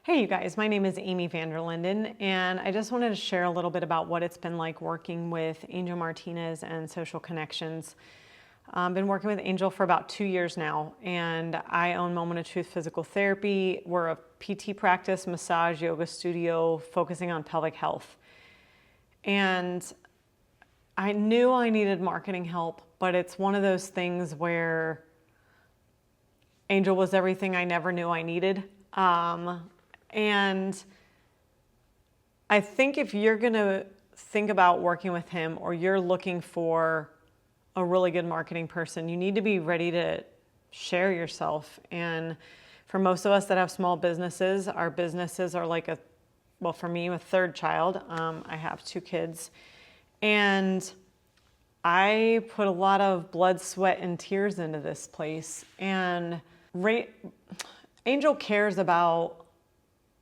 Hey you guys, my name is Amy Vander Linden, and I just wanted to share a little bit about what it's been like working with Nereyda Martinez and Social Connections. I've been working with Angel for about 2 years now, and I own Moment of Truth Physical Therapy. We're a PT practice, massage, yoga studio focusing on pelvic health. And I knew I needed marketing help, but it's one of those things where Angel was everything I never knew I needed. And I think if you're going to think about working with him, or you're looking for a really good marketing person, you need to be ready to share yourself. And for most of us that have small businesses, our businesses are like well, for me, a third child. I have 2 kids, and I put a lot of blood, sweat, and tears into this place. And Angel cares about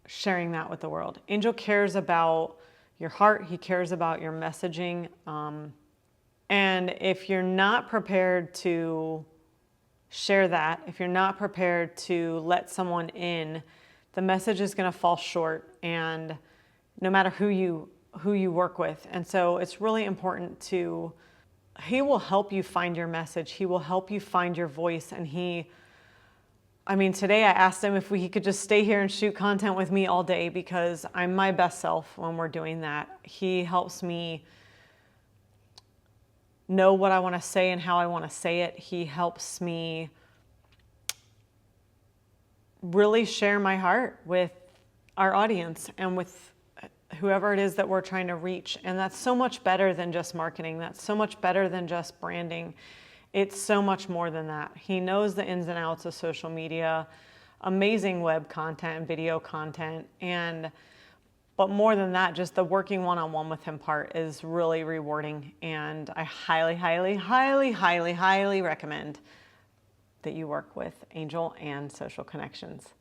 sharing that with the world. Angel cares about your heart. He cares about your messaging. And if you're not prepared to share that, if you're not prepared to let someone in, the message is going to fall short, and no matter who you work with. And so it's really important he will help you find your message. He will help you find your voice. And today I asked him if he could just stay here and shoot content with me all day, because I'm my best self when we're doing that. He helps me know what I want to say and how I want to say it. He helps me really share my heart with our audience and with whoever it is that we're trying to reach. And that's so much better than just marketing. That's so much better than just branding. It's so much more than that. He knows the ins and outs of social media, amazing web content, video content, but more than that, just the working one-on-one with him part is really rewarding. And I highly, highly, highly, highly, highly recommend that you work with Angel and Social Connections.